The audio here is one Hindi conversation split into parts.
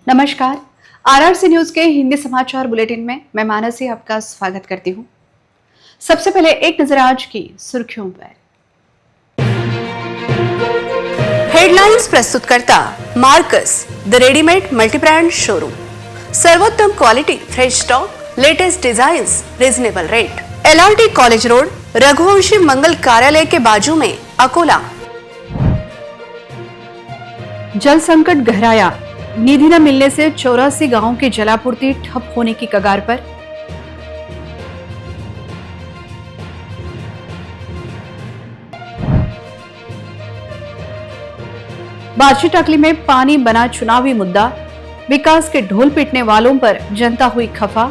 नमस्कार। आरआरसी न्यूज के हिंदी समाचार बुलेटिन में मैं मानसी आपका स्वागत करती हूं। सबसे पहले एक नजर आज की सुर्खियों पर। हेडलाइंस प्रस्तुत करता Marcus the readymade multibrand showroom. सर्वोत्तम quality, fresh stock, latest designs, reasonable rate. LRT college road, Raghuvanshi मंगल कार्यालय के बाजू में, अकोला। जल संकट गहराया, निधि न मिलने से 84 गांवों की जलापूर्ति ठप होने की कगार पर। बार्शी टाकली में पानी बना चुनावी मुद्दा, विकास के ढोल पीटने वालों पर जनता हुई खफा।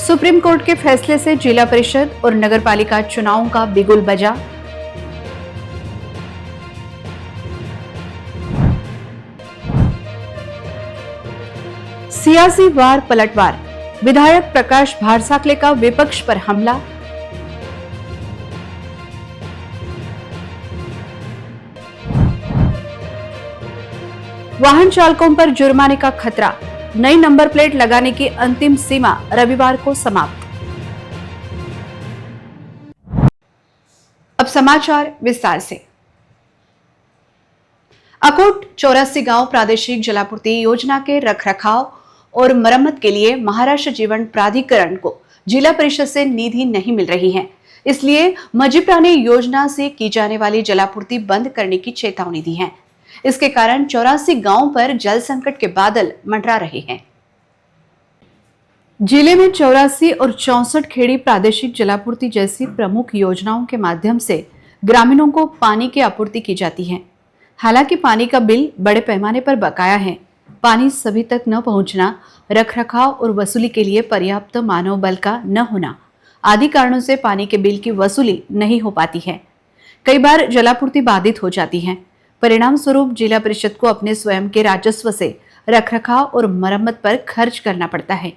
सुप्रीम कोर्ट के फैसले से जिला परिषद और नगरपालिका चुनावों का बिगुल बजा। सियासी वार पलटवार, विधायक प्रकाश भारसाकले का विपक्ष पर हमला। वाहन चालकों पर जुर्माने का खतरा, नई नंबर प्लेट लगाने की अंतिम सीमा रविवार को समाप्त। अब समाचार विस्तार से। अकोट 84 गांव प्रादेशिक जलापूर्ति योजना के रखरखाव और मरम्मत के लिए महाराष्ट्र जीवन प्राधिकरण को जिला परिषद से निधि नहीं मिल रही है। इसलिए मजिप्रा ने योजना से की जाने वाली जलापूर्ति बंद करने की चेतावनी दी है। इसके कारण 84 गांवों पर जल संकट के बादल मंडरा रहे हैं। जिले में 84 और 64 खेड़ी प्रादेशिक जलापूर्ति जैसी प्रमुख योजनाओं के माध्यम से ग्रामीणों को पानी की आपूर्ति की जाती है। हालांकि पानी का बिल बड़े पैमाने पर बकाया है। पानी सभी तक न पहुंचना, रखरखाव और वसूली के लिए पर्याप्त मानव बल का न होना आदि कारणों से पानी के बिल की वसूली नहीं हो पाती है। कई बार जलापूर्ति बाधित हो जाती है। परिणाम स्वरूप जिला परिषद को अपने स्वयं के राजस्व से रखरखाव और मरम्मत पर खर्च करना पड़ता है।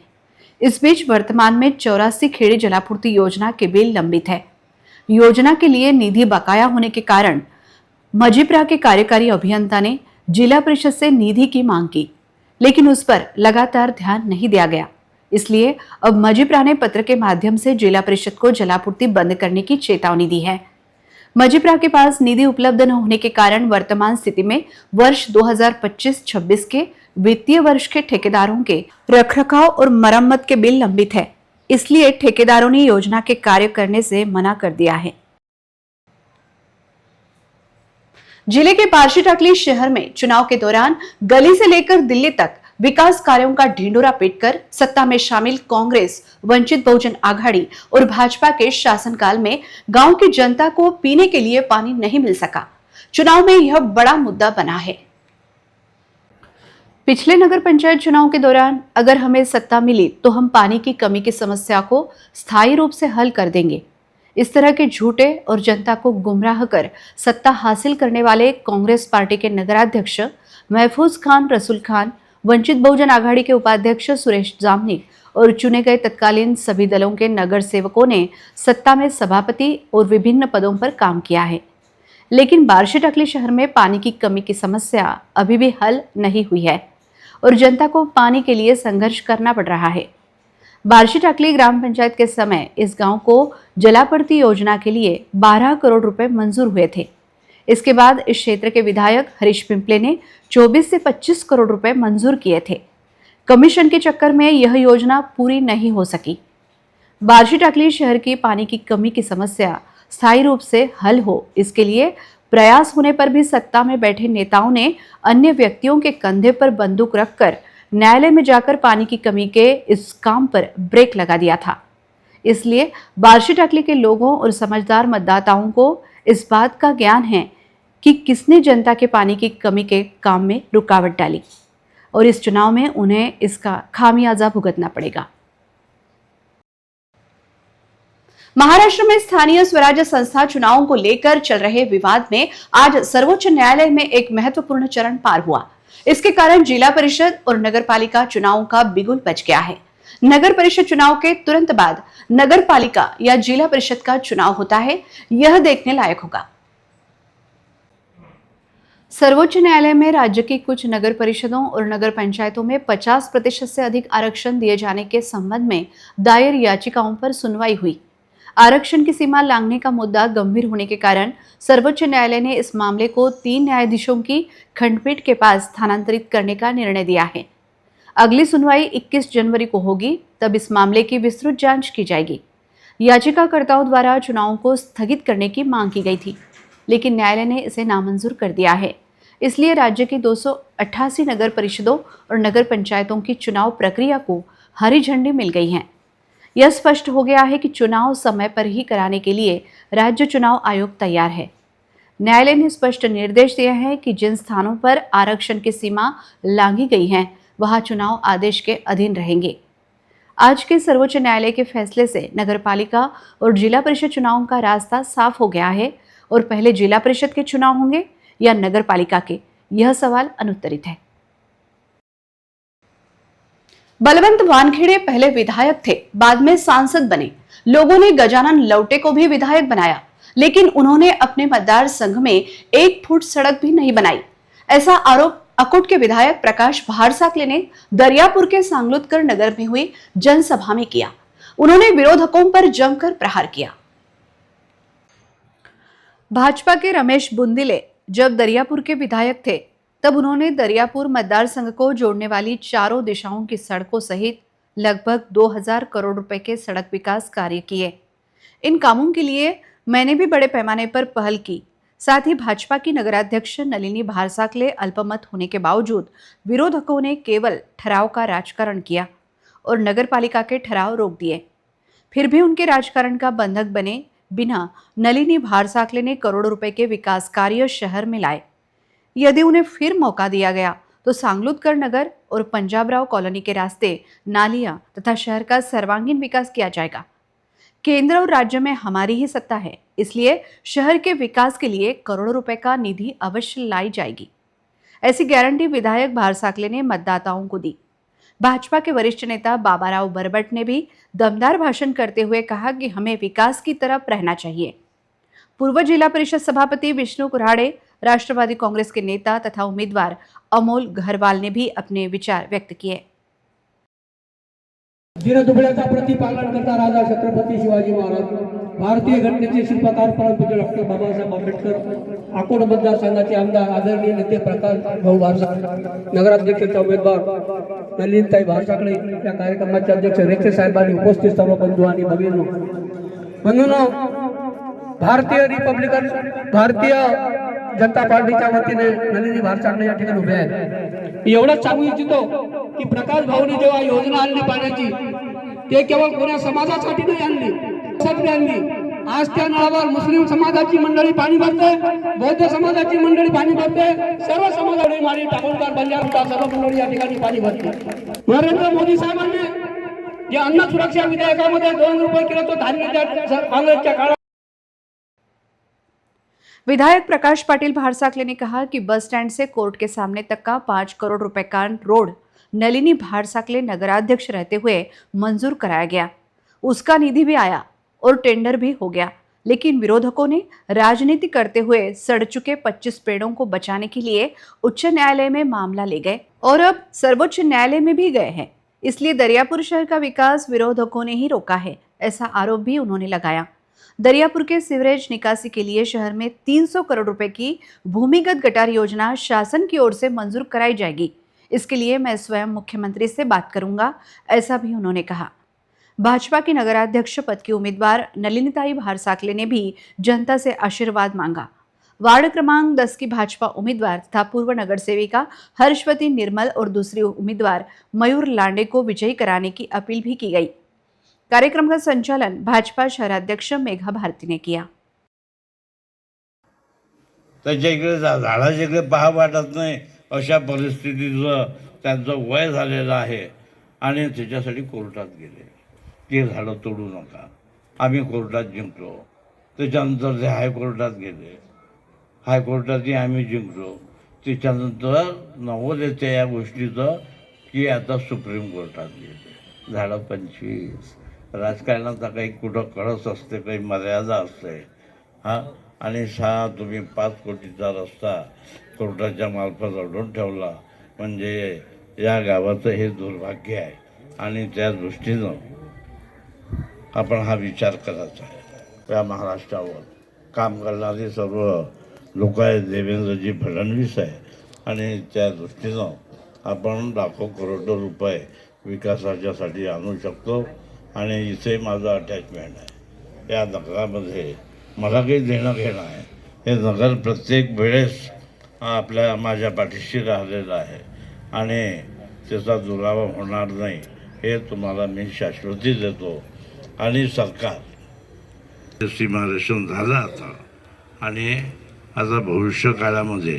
इस बीच वर्तमान में 84 खेड़ी जलापूर्ति योजना के बिल लंबित है। योजना के लिए निधि बकाया होने के कारण मजिप्रा के कार्यकारी अभियंता ने जिला परिषद से निधि की मांग की, लेकिन उस पर लगातार ध्यान नहीं दिया गया। इसलिए अब मजिप्रा ने पत्र के माध्यम से जिला परिषद को जलापूर्ति बंद करने की चेतावनी दी है। मजिप्रा के पास निधि उपलब्ध न होने के कारण वर्तमान स्थिति में वर्ष 2025-26 के वित्तीय वर्ष के ठेकेदारों के रखरखाव और मरम्मत के बिल लंबित है। इसलिए ठेकेदारों ने योजना के कार्य करने से मना कर दिया है। जिले के बार्शी टाकली शहर में चुनाव के दौरान गली से लेकर दिल्ली तक विकास कार्यों का ढिंडोरा पीटकर सत्ता में शामिल कांग्रेस, वंचित बहुजन आघाड़ी और भाजपा के शासनकाल में गांव की जनता को पीने के लिए पानी नहीं मिल सका। चुनाव में यह बड़ा मुद्दा बना है। पिछले नगर पंचायत चुनाव के दौरान अगर हमें सत्ता मिली तो हम पानी की कमी की समस्या को स्थायी रूप से हल कर देंगे। इस तरह के झूठे और जनता को गुमराह कर सत्ता हासिल करने वाले कांग्रेस पार्टी के नगराध्यक्ष महफूज खान रसूल खान, वंचित बहुजन आघाड़ी के उपाध्यक्ष सुरेश जामनी और चुने गए तत्कालीन सभी दलों के नगर सेवकों ने सत्ता में सभापति और विभिन्न पदों पर काम किया है। लेकिन बार्शी टाकली शहर में पानी की कमी की समस्या अभी भी हल नहीं हुई है और जनता को पानी के लिए संघर्ष करना पड़ रहा है। बार्शी टाकली ग्राम पंचायत के समय इस गांव को जलापूर्ति योजना के लिए 12 करोड़ रुपए मंजूर हुए थे। इसके बाद इस क्षेत्र के विधायक हरीश पिंपले ने 24 से 25 करोड़ रुपए मंजूर किए थे। कमीशन के चक्कर में यह योजना पूरी नहीं हो सकी। बार्शी टाकली शहर की पानी की कमी की समस्या स्थायी रूप से हल हो, इसके लिए प्रयास होने पर भी सत्ता में बैठे नेताओं ने अन्य व्यक्तियों के कंधे पर बंदूक रखकर न्यायालय में जाकर पानी की कमी के इस काम पर ब्रेक लगा दिया था। इसलिए बार्शी टाकली के लोगों और समझदार मतदाताओं को इस बात का ज्ञान है कि किसने जनता के पानी की कमी के काम में रुकावट डाली और इस चुनाव में उन्हें इसका खामियाजा भुगतना पड़ेगा। महाराष्ट्र में स्थानीय स्वराज्य संस्था चुनावों को लेकर चल रहे विवाद में आज सर्वोच्च न्यायालय में एक महत्वपूर्ण चरण पार हुआ। इसके कारण जिला परिषद और नगरपालिका चुनावों का बिगुल बज गया है। नगर परिषद चुनाव के तुरंत बाद नगर पालिका या जिला परिषद का चुनाव होता है, यह देखने लायक होगा। सर्वोच्च न्यायालय में राज्य की कुछ नगर परिषदों और नगर पंचायतों में 50% से अधिक आरक्षण दिए जाने के संबंध में दायर याचिकाओं पर सुनवाई हुई। आरक्षण की सीमा लांघने का मुद्दा गंभीर होने के कारण सर्वोच्च न्यायालय ने इस मामले को 3 न्यायाधीशों की खंडपीठ के पास स्थानांतरित करने का निर्णय दिया है। अगली सुनवाई 21 जनवरी को होगी, तब इस मामले की विस्तृत जांच की जाएगी। याचिकाकर्ताओं द्वारा चुनावों को स्थगित करने की मांग की गई थी, लेकिन न्यायालय ने इसे नामंजूर कर दिया है। इसलिए राज्य की 288 नगर परिषदों और नगर पंचायतों की चुनाव प्रक्रिया को हरी झंडी मिल गई है। यह स्पष्ट हो गया है कि चुनाव समय पर ही कराने के लिए राज्य चुनाव आयोग तैयार है। न्यायालय ने स्पष्ट निर्देश दिए हैं कि जिन स्थानों पर आरक्षण की सीमा लांघी गई है, वहां चुनाव आदेश के अधीन रहेंगे। आज के सर्वोच्च न्यायालय के फैसले से नगरपालिका और जिला परिषद चुनावों का रास्ता साफ हो गया है और पहले जिला परिषद के चुनाव होंगे या नगरपालिका के, यह सवाल अनुत्तरित है। बलवंत वानखेड़े पहले विधायक थे, बाद में सांसद बने। लोगों ने गजानन लवटे को भी विधायक बनाया, लेकिन उन्होंने अपने मतदार संघ में 1 फुट सड़क भी नहीं बनाई। ऐसा आरोप अकोट के विधायक प्रकाश भारसाकले ने दरियापुर के सांगलुतकर नगर में हुई जनसभा में किया। उन्होंने विरोधकों पर जमकर प्रहार किया। भाजपा के रमेश बुंदिले जब दरियापुर के विधायक थे, तब उन्होंने दरियापुर मतदार संघ को जोड़ने वाली चारों दिशाओं की सड़कों सहित लगभग 2000 करोड़ रुपए के सड़क विकास कार्य किए। इन कामों के लिए मैंने भी बड़े पैमाने पर पहल की। साथ ही भाजपा की नगराध्यक्ष नलिनी भारसाकले अल्पमत होने के बावजूद विरोधकों ने केवल ठहराव का राजकारण किया और नगरपालिका के ठहराव रोक दिए। फिर भी उनके राजकारण का बंधक बने बिना नलिनी भारसाकले ने करोड़ों रुपए के विकास कार्य शहर में लाए। यदि उन्हें फिर मौका दिया गया तो सांगलुतकर नगर और पंजाबराव कॉलोनी के रास्ते, नालियां तथा शहर का सर्वांगीण विकास किया जाएगा। केंद्र और राज्य में हमारी ही सत्ता है, इसलिए शहर के विकास के लिए करोड़ों रुपए का निधि अवश्य लाई जाएगी। ऐसी गारंटी विधायक भारसाकले ने मतदाताओं को दी। भाजपा के वरिष्ठ नेता बाबाराव बरबट ने भी दमदार भाषण करते हुए कहा कि हमें विकास की तरफ रहना चाहिए। पूर्व जिला परिषद सभापति विष्णु कुराड़े, राष्ट्रवादी कांग्रेस के नेता तथा उम्मीदवार अमोल घरवाल ने भी अपने विचार व्यक्त किए। दिनदुबळ्याचा प्रतिपालन करता राजा छत्रपती शिवाजी महाराज, भारतीय घटनेचे शिल्पकार परमपूज्य डॉक्टर बाबासाहेब आंबेडकर, अकोट मतदारसंघाचे आमदार आदरणीय नेते प्रकाश भाऊ भारसाकळे, नगराध्यक्षाचे उमेदवार नलिनीताई भारसाकळे, या कार्यक्रमाचे अध्यक्ष रेखे साहेबांनी, उपस्थित सर्व बंधू आणि भगिनींनो, भारतीय जनता पार्टीच्या वतीने नलिनी भारसाकळे या ठिकाणी उभे आहेत। एवढंच सांगू इच्छितो की प्रकाश भाऊने जेव्हा योजना आणली पाण्याची, ते केवळ कोण्या समाजासाठी नाही आणली। आज त्या नळावर मुस्लिम समाजाची मंडळी पाणी भरते, बौद्ध समाजाची मंडळी पाणी भरते, सर्व समाजाची माळी टाकोलकर बंजारा सर्व मंडळी या ठिकाणी पाणी भरते। नरेंद्र मोदी साहेबांनी जे अन्न सुरक्षा विधेयकामध्ये 2 रुपये किलो तो धान्य काँग्रेसच्या काळात। विधायक प्रकाश पाटिल भारसाकले ने कहा कि बस स्टैंड से कोर्ट के सामने तक का 5 करोड़ रुपए का रोड नलिनी भारसाकले नगराध्यक्ष रहते हुए मंजूर कराया गया। उसका निधि भी आया और टेंडर भी हो गया, लेकिन विरोधकों ने राजनीति करते हुए सड़ चुके 25 पेड़ों को बचाने के लिए उच्च न्यायालय में मामला ले गए और अब सर्वोच्च न्यायालय में भी गए हैं। इसलिए दरियापुर शहर का विकास विरोधकों ने ही रोका है, ऐसा आरोप भी उन्होंने लगाया। दरियापुर के सीवरेज निकासी के लिए शहर में 300 करोड़ रुपए की भूमिगत गटार योजना शासन की ओर से मंजूर कराई जाएगी। इसके लिए मैं स्वयं मुख्यमंत्री से बात करूंगा, ऐसा भी उन्होंने कहा। भाजपा की नगराध्यक्ष पद की उम्मीदवार नलिनीताई भारसाकले ने भी जनता से आशीर्वाद मांगा। वार्ड क्रमांक 10 की भाजपा उम्मीदवार तथा पूर्व नगर सेविका हर्षवती निर्मल और दूसरी उम्मीदवार मयूर लांडे को विजयी कराने की अपील भी की गई। कार्यक्रम का संचालन भाजपा शहराध्यक्ष मेघा भारती ने किया। त्याच्या इकडे झाडाच्या इकडे पहा वाटत नाही, अशा परिस्थितीचं त्यांचं वय झालेलं आहे आणि त्याच्यासाठी कोर्टात गेले की झाडं तोडू नका। आम्ही कोर्टात जिंकलो, त्याच्यानंतर ते हायकोर्टात गेले, हायकोर्टातही आम्ही जिंकलो, त्याच्यानंतर नवल येते या गोष्टीचं की आता सुप्रीम कोर्टात गेले। झाडं 25 राजकारणाचा काही कुठं कळस असते, काही मर्यादा असते। हां, आणि तुम्ही 5 कोटीचा रस्ता कोर्टाच्या मार्फत अडवून ठेवला म्हणजे या गावाचं हे दुर्भाग्य आहे आणि त्या दृष्टीनं आपण हा विचार करायचा आहे। या महाराष्ट्रावर काम करणारे सर्व लोक आहेत, देवेंद्रजी फडणवीस आहे आणि त्या दृष्टीनं आपण लाखो करोडो रुपये विकासाच्यासाठी आणू शकतो आणि इथे माझं अटॅचमेंट आहे। या नगरामध्ये मला काही देणं घेणं आहे, हे नगर प्रत्येक वेळेस माझ्या पाठीशी राहिलेलं आहे आणि त्याचा दुरावा होणार नाही हे तुम्हाला मी शाश्वती देतो। आणि सरकार सीमारेषण झालं आता आणि आता भविष्य काळामध्ये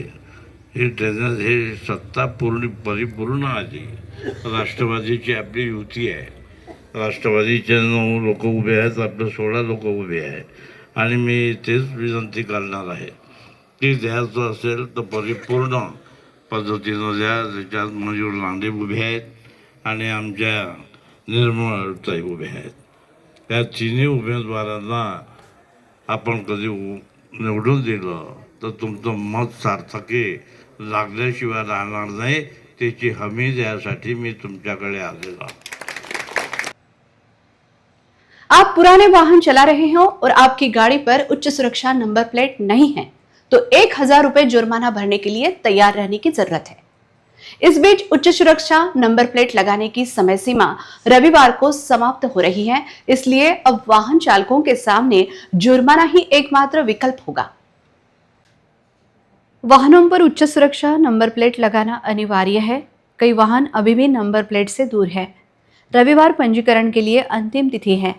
हे ड्रेनेज हे सत्ता परिपूर्ण आली। राष्ट्रवादीची आपली युती आहे, राष्ट्रवादीचे 9 लोक उभे आहेत, आपले 16 लोक उभे आहेत आणि मी तेच विनंती करणार आहे की द्यायचं असेल तर परिपूर्ण पद्धतीनं द्या। त्याच्यात मयूर लांडे उभे आहेत आणि आमच्या निर्मळताई उभे आहेत। त्या तिन्ही उमेदवारांना आपण कधी निवडून दिलं तर तुमचं मत सार्थकी लागल्याशिवाय राहणार नाही, त्याची हमी द्यासाठी मी तुमच्याकडे आलेलो। आप पुराने वाहन चला रहे हो और आपकी गाड़ी पर उच्च सुरक्षा नंबर प्लेट नहीं है तो 1000 रुपए जुर्माना भरने के लिए तैयार रहने की जरूरत है। इस बीच उच्च सुरक्षा नंबर प्लेट लगाने की समय सीमा रविवार को समाप्त हो रही है, इसलिए अब वाहन चालकों के सामने जुर्माना ही एकमात्र विकल्प होगा। वाहनों पर उच्च सुरक्षा नंबर प्लेट लगाना अनिवार्य है। कई वाहन अभी भी नंबर प्लेट से दूर है। रविवार पंजीकरण के लिए अंतिम तिथि है।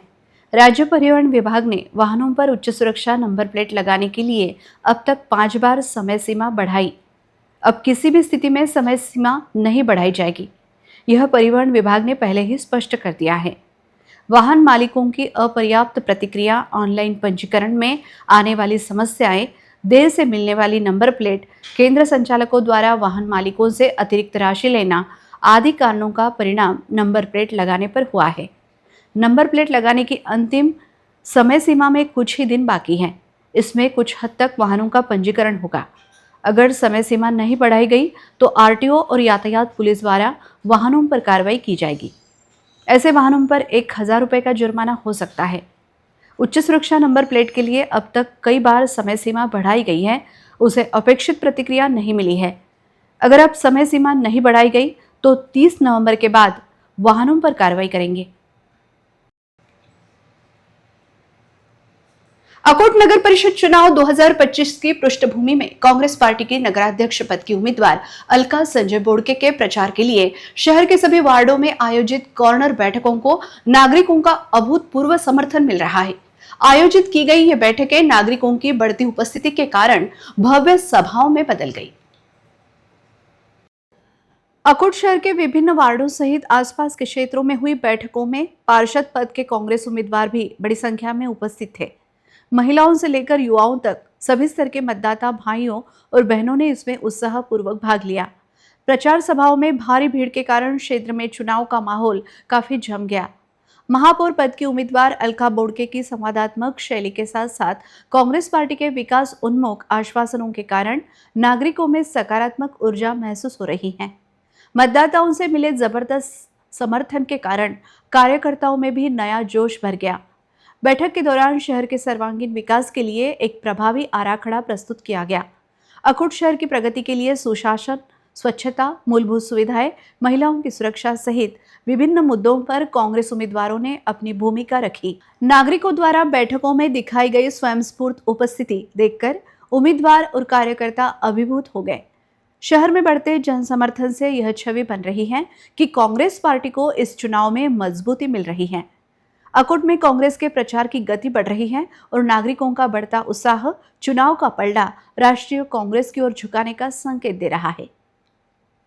राज्य परिवहन विभाग ने वाहनों पर उच्च सुरक्षा नंबर प्लेट लगाने के लिए अब तक 5 बार समय सीमा बढ़ाई। अब किसी भी स्थिति में समय सीमा नहीं बढ़ाई जाएगी, यह परिवहन विभाग ने पहले ही स्पष्ट कर दिया है। वाहन मालिकों की अपर्याप्त प्रतिक्रिया, ऑनलाइन पंजीकरण में आने वाली समस्याएं, देर से मिलने वाली नंबर प्लेट, केंद्र संचालकों द्वारा वाहन मालिकों से अतिरिक्त राशि लेना आदि कारणों का परिणाम नंबर प्लेट लगाने पर हुआ है। नंबर प्लेट लगाने की अंतिम समय सीमा में कुछ ही दिन बाकी हैं। इसमें कुछ हद तक वाहनों का पंजीकरण होगा। अगर समय सीमा नहीं बढ़ाई गई तो आरटीओ और यातायात पुलिस द्वारा वाहनों पर कार्रवाई की जाएगी। ऐसे वाहनों पर 1000 रुपये का जुर्माना हो सकता है। उच्च सुरक्षा नंबर प्लेट के लिए अब तक कई बार समय सीमा बढ़ाई गई है, उसे अपेक्षित प्रतिक्रिया नहीं मिली है। अगर अब समय सीमा नहीं बढ़ाई गई तो 30 नवंबर के बाद वाहनों पर कार्रवाई करेंगे। अकोट नगर परिषद चुनाव 2025 की पृष्ठभूमि में कांग्रेस पार्टी की नगराध्यक्ष पद की उम्मीदवार अलका संजय बोड़के के प्रचार के लिए शहर के सभी वार्डों में आयोजित कॉर्नर बैठकों को नागरिकों का अभूतपूर्व समर्थन मिल रहा है। आयोजित की गई ये बैठकें नागरिकों की बढ़ती उपस्थिति के कारण भव्य सभाओं में बदल गई। अकोट शहर के विभिन्न वार्डों सहित आसपास के क्षेत्रों में हुई बैठकों में पार्षद पद के कांग्रेस उम्मीदवार भी बड़ी संख्या में उपस्थित थे। महिलाओं से लेकर युवाओं तक सभी स्तर के मतदाता भाइयों और बहनों ने इसमें उत्साहपूर्वक भाग लिया। प्रचार सभाओं में भारी भीड़ के कारण क्षेत्र में चुनाव का माहौल काफी जम गया। महापौर पद की उम्मीदवार अलका बोड़के की संवादात्मक शैली के साथ साथ कांग्रेस पार्टी के विकास उन्मुख आश्वासनों के कारण नागरिकों में सकारात्मक ऊर्जा महसूस हो रही है। मतदाताओं से मिले जबरदस्त समर्थन के कारण कार्यकर्ताओं में भी नया जोश भर गया। बैठक के दौरान शहर के सर्वांगीण विकास के लिए एक प्रभावी आराखड़ा प्रस्तुत किया गया। अकोट शहर की प्रगति के लिए सुशासन, स्वच्छता, मूलभूत सुविधाएं, महिलाओं की सुरक्षा सहित विभिन्न मुद्दों पर कांग्रेस उम्मीदवारों ने अपनी भूमिका रखी। नागरिकों द्वारा बैठकों में दिखाई गई स्वयंस्फूर्त उपस्थिति देखकर उम्मीदवार और कार्यकर्ता अभिभूत हो गए। शहर में बढ़ते जन समर्थन से यह छवि बन रही है कि कांग्रेस पार्टी को इस चुनाव में मजबूती मिल रही है। अकोट में कांग्रेस के प्रचार की गति बढ़ रही है और नागरिकों का बढ़ता उत्साह चुनाव का पलड़ा राष्ट्रीय कांग्रेस की ओर झुकाने का संकेत दे रहा है।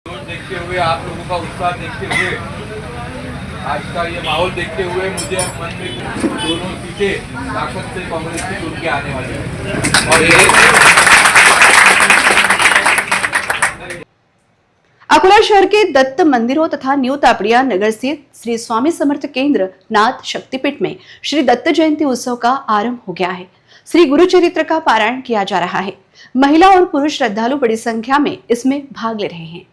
देखते हुए, आप लोगों का उत्साह देखते हुए, आज का ये माहौल देखते हुए मुझे मन में दोनों सीटें ताकत से कांग्रेस की चुन के आने वाली है। और अकोला शहर के दत्त मंदिरों तथा न्यू तापड़िया नगर स्थित श्री स्वामी समर्थ केंद्र नाथ शक्तिपीठ में श्री दत्त जयंती उत्सव का आरंभ हो गया है। श्री गुरुचरित्र का पारायण किया जा रहा है। महिला और पुरुष श्रद्धालु बड़ी संख्या में इसमें भाग ले रहे हैं।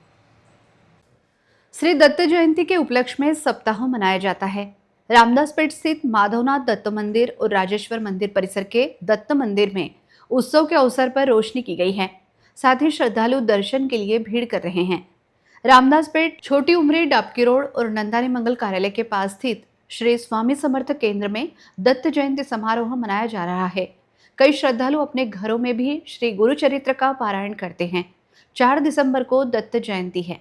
श्री दत्त जयंती के उपलक्ष्य में सप्ताह मनाया जाता है। रामदासपेट स्थित माधवनाथ दत्त मंदिर और राजेश्वर मंदिर परिसर के दत्त मंदिर में उत्सव के अवसर पर रोशनी की गई है। साथ ही श्रद्धालु दर्शन के लिए भीड़ कर रहे हैं। रामदासपेट, छोटी उमरी, डाबकी रोड और नंदानी मंगल कार्यालय के पास स्थित श्री स्वामी समर्थ केंद्र में दत्त जयंती समारोह मनाया जा रहा है। कई श्रद्धालु अपने घरों में भी श्री गुरुचरित्र का पारायण करते हैं। 4 दिसंबर को दत्त जयंती है।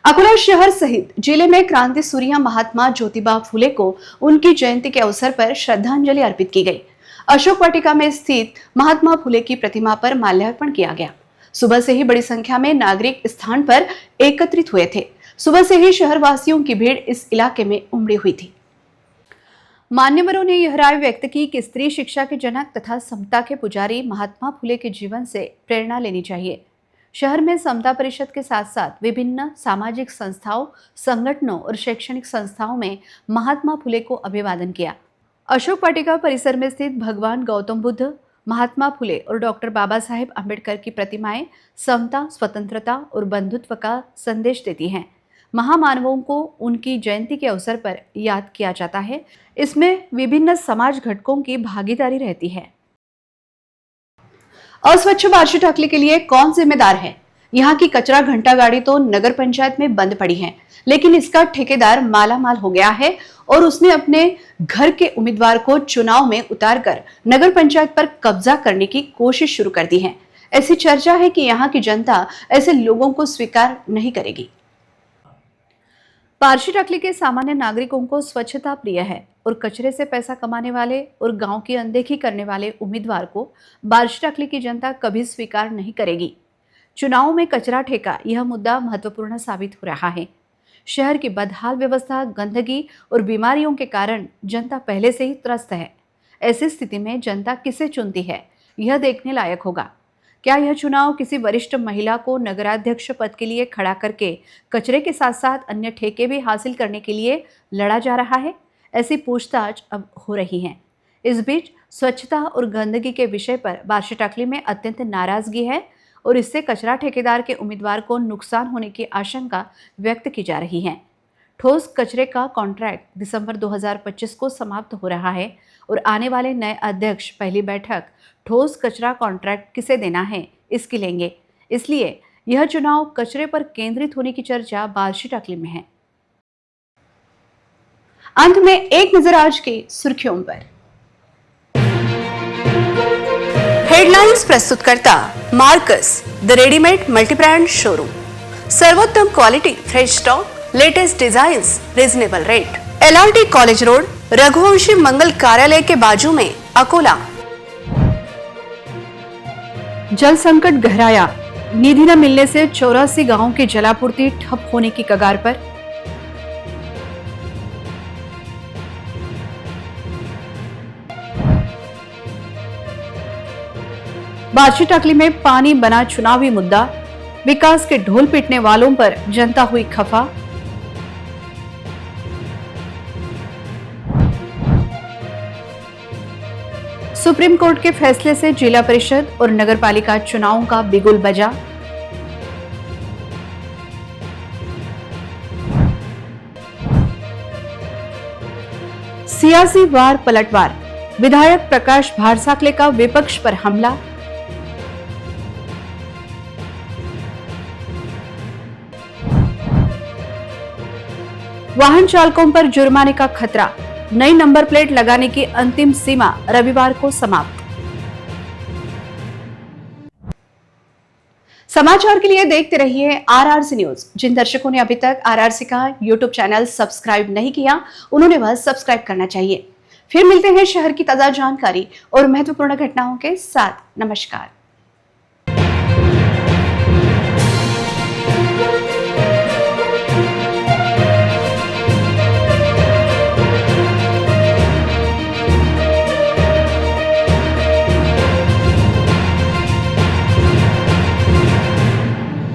अकोला शहर सहित जिले में क्रांति सूर्य महात्मा ज्योतिबा फुले को उनकी जयंती के अवसर पर श्रद्धांजलि अर्पित की गई। अशोक वाटिका में स्थित महात्मा फुले की प्रतिमा पर माल्यार्पण किया गया। सुबह से ही बड़ी संख्या में नागरिक स्थान पर एकत्रित हुए थे। सुबह से ही शहरवासियों की भीड़ इस इलाके में उमड़ी हुई थी। मान्यवरों ने यह राय व्यक्त की कि स्त्री शिक्षा के जनक तथा समता के पुजारी महात्मा फुले के जीवन से प्रेरणा लेनी चाहिए। शहर में समता परिषद के साथ साथ विभिन्न सामाजिक संस्थाओं, संगठनों और शैक्षणिक संस्थाओं में महात्मा फुले को अभिवादन किया। अशोक वाटिका परिसर में स्थित भगवान गौतम बुद्ध, महात्मा फुले और डॉक्टर बाबा साहेब अम्बेडकर की प्रतिमाएं समता, स्वतंत्रता और बंधुत्व का संदेश देती हैं। महामानवों को उनकी जयंती के अवसर पर याद किया जाता है। इसमें विभिन्न समाज घटकों की भागीदारी रहती है। अस्वच्छ बार्शी टाकली के लिए कौन जिम्मेदार है? यहाँ की कचरा घंटा गाड़ी तो नगर पंचायत में बंद पड़ी है, लेकिन इसका ठेकेदार मालामाल हो गया है और उसने अपने घर के उम्मीदवार को चुनाव में उतारकर नगर पंचायत पर कब्जा करने की कोशिश शुरू कर दी है। ऐसी चर्चा है कि यहाँ की जनता ऐसे लोगों को स्वीकार नहीं करेगी। बार्शी टाकली के सामान्य नागरिकों को स्वच्छता प्रिय है और कचरे से पैसा कमाने वाले और गांव की अनदेखी करने वाले उम्मीदवार को बार्शी टाकली की जनता कभी स्वीकार नहीं करेगी। चुनाव में कचरा ठेका यह मुद्दा महत्वपूर्ण साबित हो रहा है। शहर की बदहाल व्यवस्था, गंदगी और बीमारियों के कारण जनता पहले से ही त्रस्त है। ऐसी स्थिति में जनता किसे चुनती है, यह देखने लायक होगा। क्या यह चुनाव किसी वरिष्ठ महिला को नगराध्यक्ष पद के लिए खड़ा करके कचरे के साथ साथ अन्य ठेके भी हासिल करने के लिए लड़ा जा रहा है? ऐसी पूछताछ अब हो रही है। इस बीच स्वच्छता और गंदगी के विषय पर बार्शी टाकली में अत्यंत नाराजगी है और इससे कचरा ठेकेदार के उम्मीदवार को नुकसान होने की आशंका व्यक्त की जा रही है। ठोस कचरे का कॉन्ट्रैक्ट दिसंबर 2025 को समाप्त हो रहा है और आने वाले नए अध्यक्ष पहली बैठक ठोस कचरा कॉन्ट्रैक्ट किसे देना है इसकी लेंगे। इसलिए यह चुनाव कचरे पर केंद्रित होने की चर्चा बार्शी टाकली में है। अंत में एक नजर आज की सुर्खियों पर। हेडलाइंस प्रस्तुत करता Marcus, the readymade multibrand showroom. सर्वोत्तम quality, fresh stock, latest designs, reasonable rate. LRT college road, Raghuvanshi मंगल कार्यालय के बाजू में, अकोला। जल संकट गहराया, निधि न मिलने से 84 गांवों की जलापूर्ति ठप होने की कगार पर। बार्शी टाकली में पानी बना चुनावी मुद्दा, विकास के ढोल पीटने वालों पर जनता हुई खफा। सुप्रीम कोर्ट के फैसले से जिला परिषद और नगरपालिका चुनावों का बिगुल बजा। सियासी वार पलटवार, विधायक प्रकाश भारसाकले का विपक्ष पर हमला। वाहन चालकों पर जुर्माने का खतरा, नई नंबर प्लेट लगाने की अंतिम सीमा रविवार को समाप्त। समाचार के लिए देखते रहिए RRC न्यूज। जिन दर्शकों ने अभी तक RRC का YouTube चैनल सब्सक्राइब नहीं किया, उन्होंने वह सब्सक्राइब करना चाहिए। फिर मिलते हैं शहर की ताजा जानकारी और महत्वपूर्ण घटनाओं के साथ। नमस्कार।